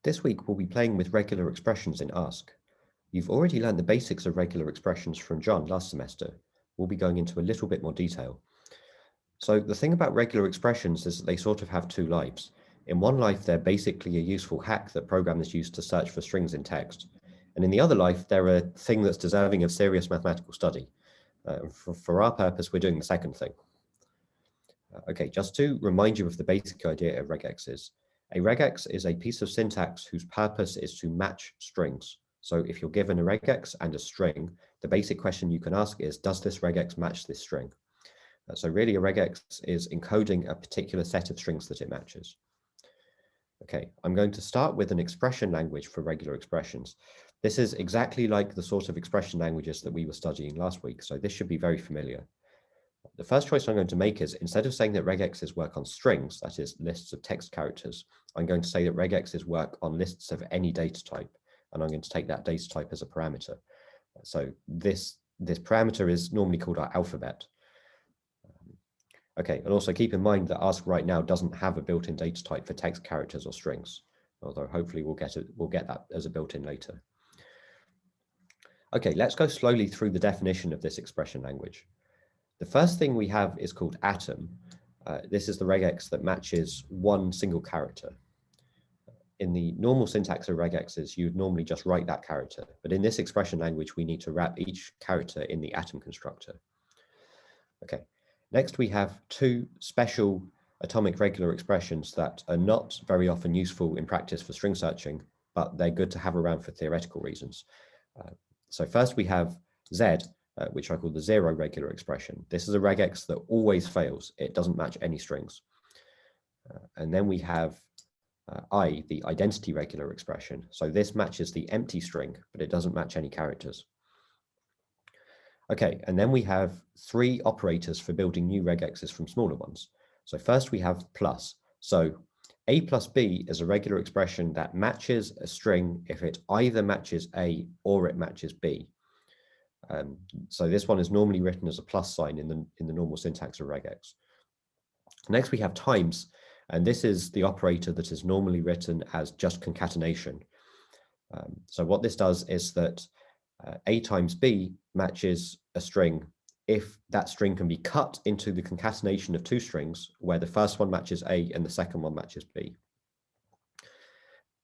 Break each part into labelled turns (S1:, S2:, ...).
S1: This week we'll be playing with regular expressions in Ask. You've already learned the basics of regular expressions from John last semester. We'll be going into a little bit more detail. So the thing about regular expressions is that they sort of have two lives. In one life, they're basically a useful hack that programmers use to search for strings in text. And in the other life, they're a thing that's deserving of serious mathematical study. For our purpose, we're doing the second thing. Okay, just to remind you of the basic idea of regexes. A regex is a piece of syntax whose purpose is to match strings. So if you're given a regex and a string, the basic question you can ask is, does this regex match this string? So really a regex is encoding a particular set of strings that it matches. Okay, I'm going to start with an expression language for regular expressions. This is exactly like the sort of expression languages that we were studying last week, so this should be very familiar. The first choice I'm going to make is, instead of saying that regexes work on strings, that is lists of text characters, I'm going to say that regexes work on lists of any data type, and I'm going to take that data type as a parameter. So this parameter is normally called our alphabet. Okay, and also keep in mind that Ask right now doesn't have a built-in data type for text characters or strings, although hopefully we'll get that as a built-in later. Okay, let's go slowly through the definition of this expression language. The first thing we have is called atom. This is the regex that matches one single character. In the normal syntax of regexes, you would normally just write that character, but in this expression language, we need to wrap each character in the atom constructor. Okay, next we have two special atomic regular expressions that are not very often useful in practice for string searching, but they're good to have around for theoretical reasons. So first we have Z, which I call the zero regular expression. This is a regex that always fails. It doesn't match any strings. And then we have I, the identity regular expression. So this matches the empty string, but it doesn't match any characters. Okay, and then we have three operators for building new regexes from smaller ones. So first we have plus. So A plus B is a regular expression that matches a string if it either matches A or it matches B. So this one is normally written as a plus sign in the normal syntax of regex. Next we have times, and this is the operator that is normally written as just concatenation. So what this does is that A times B matches a string if that string can be cut into the concatenation of two strings where the first one matches A and the second one matches B.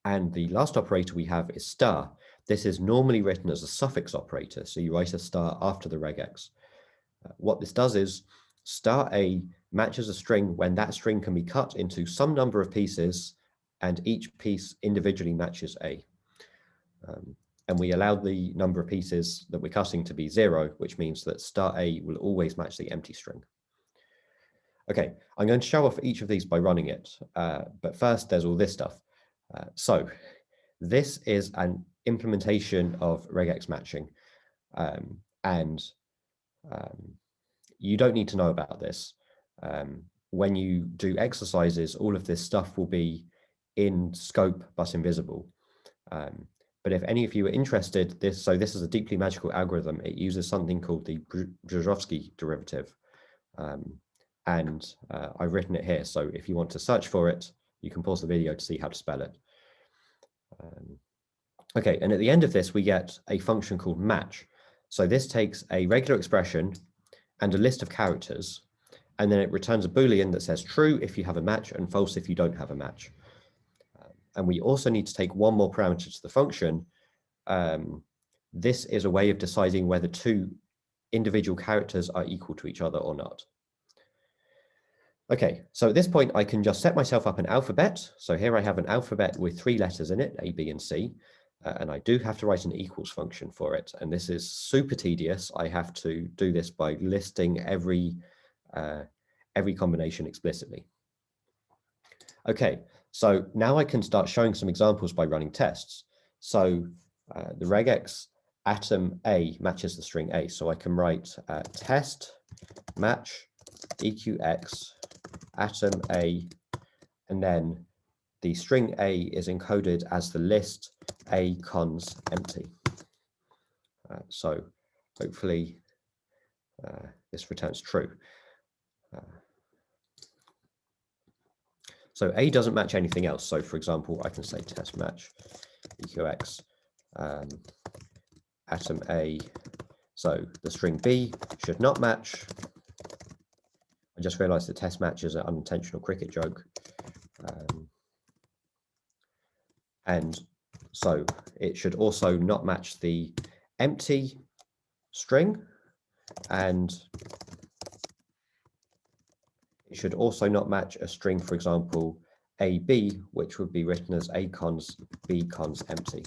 S1: And the last operator we have is star. This is normally written as a suffix operator, so you write a star after the regex. What this does is star A matches a string when that string can be cut into some number of pieces and each piece individually matches A. And we allow the number of pieces that we're cutting to be 0, which means that star A will always match the empty string. Okay, I'm going to show off each of these by running it, but first there's all this stuff. So this is an implementation of regex matching, and you don't need to know about this. When you do exercises, all of this stuff will be in scope but invisible. But if any of you are interested, this is a deeply magical algorithm. It uses something called the Brzozowski derivative. And I've written it here. So if you want to search for it, you can pause the video to see how to spell it. Okay, and at the end of this, we get a function called match. So this takes a regular expression and a list of characters, and then it returns a Boolean that says true if you have a match and false if you don't have a match. And we also need to take one more parameter to the function. This is a way of deciding whether two individual characters are equal to each other or not. Okay, so at this point, I can just set myself up an alphabet. So here I have an alphabet with 3 letters in it, A, B, and C. And I do have to write an equals function for it. And this is super tedious. I have to do this by listing every combination explicitly. Okay, so now I can start showing some examples by running tests. So the regex atom A matches the string A. So I can write test match EQX atom A, and then the string A is encoded as the list A cons empty. So hopefully this returns true. So A doesn't match anything else. So for example, I can say test match EQX atom A. So the string B should not match. I just realized the test match is an unintentional cricket joke. And so it should also not match the empty string, and it should also not match a string, for example, AB, which would be written as A cons B cons empty.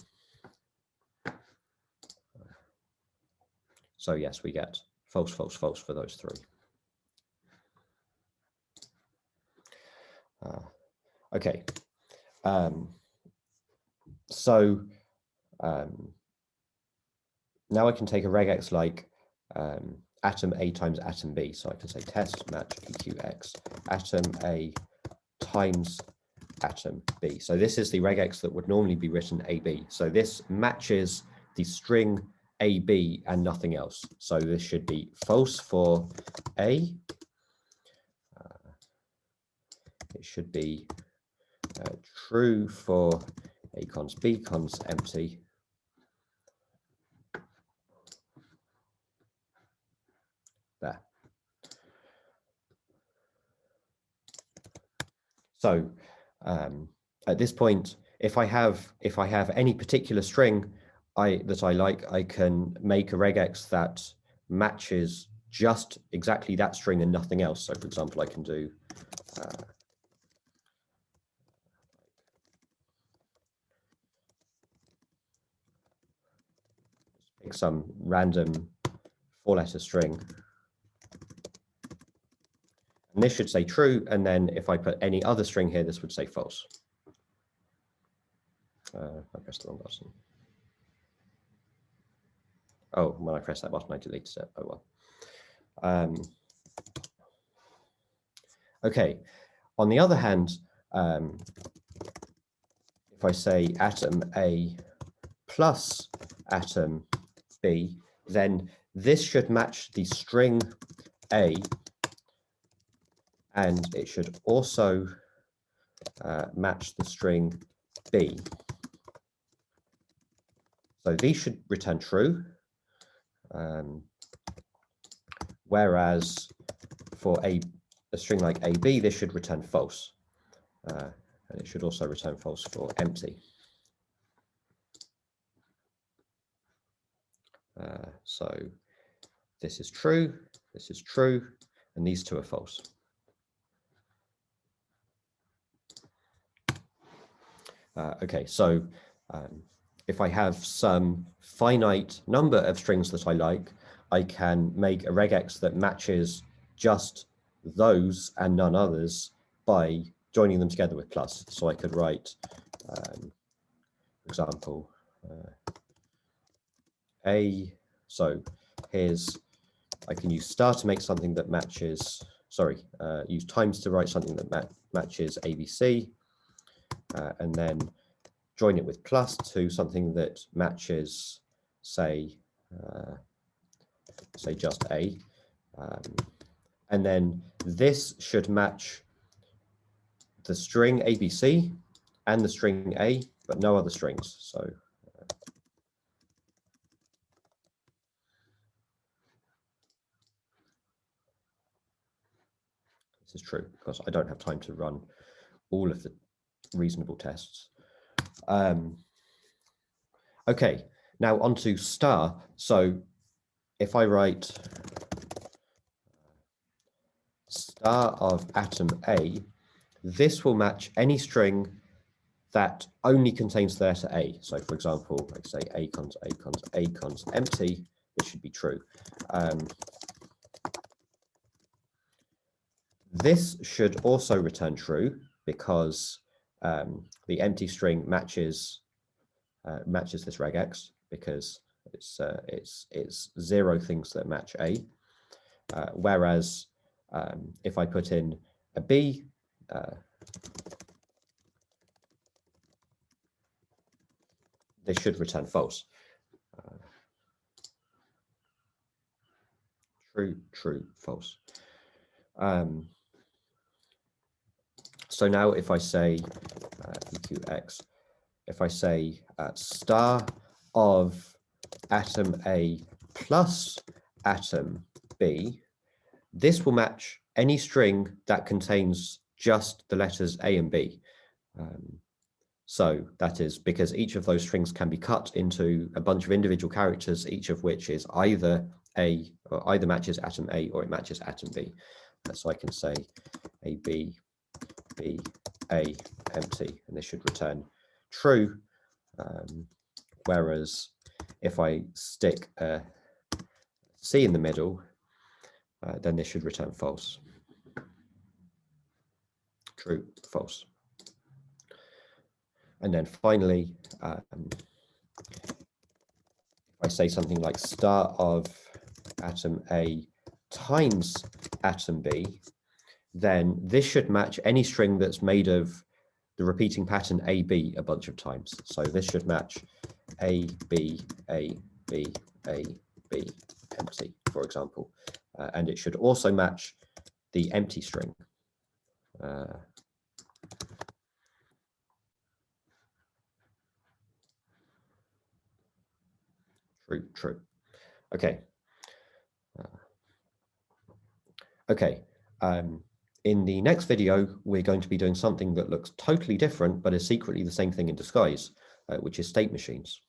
S1: So yes, we get false, false, false for those three. Okay. Now I can take a regex like atom A times atom B. So I can say test match EQX atom A times atom B. So this is the regex that would normally be written AB. So this matches the string AB and nothing else. So this should be false for A. It should be true for A cons B cons empty. There. So at this point, if I have any particular string that I like, I can make a regex that matches just exactly that string and nothing else. So for example, I can do pick some random 4-letter string. And this should say true, and then if I put any other string here, this would say false. I pressed the wrong button. Oh, when I pressed that button, I deleted it. Oh well. Okay. On the other hand, if I say atom A plus atom B, then this should match the string A, and it should also match the string B. So these should return true, whereas for a string like AB, this should return false. And it should also return false for empty. So this is true, and these two are false. Okay, so if I have some finite number of strings that I like, I can make a regex that matches just those and none others by joining them together with plus. So I could write, for example, A. So here's, I can use star to make something that matches, use times to write something that matches ABC, and then join it with plus to something that matches, say just A. And then this should match the string ABC and the string A, but no other strings. So this is true because I don't have time to run all of the reasonable tests. Okay, now onto star. So if I write star of atom A, this will match any string that only contains the letter A. So for example, I say A cons, A cons, A cons empty, this should be true. This should also return true because the empty string matches this regex because it's 0 things that match A. Whereas if I put in a B, this should return false. True, true, false. So now if I say EQX, if I say star of atom A plus atom B, this will match any string that contains just the letters A and B. So that is because each of those strings can be cut into a bunch of individual characters, each of which is either either matches atom A or it matches atom B. So I can say A, B, B, A, empty, and this should return true. Whereas if I stick a C in the middle, then this should return false. True, false. And then finally, if I say something like star of atom A times atom B, then this should match any string that's made of the repeating pattern AB a bunch of times. So this should match A, B, A, B, A, B, empty, for example. And it should also match the empty string. True, true. Okay. Okay. In the next video, we're going to be doing something that looks totally different, but is secretly the same thing in disguise, which is state machines.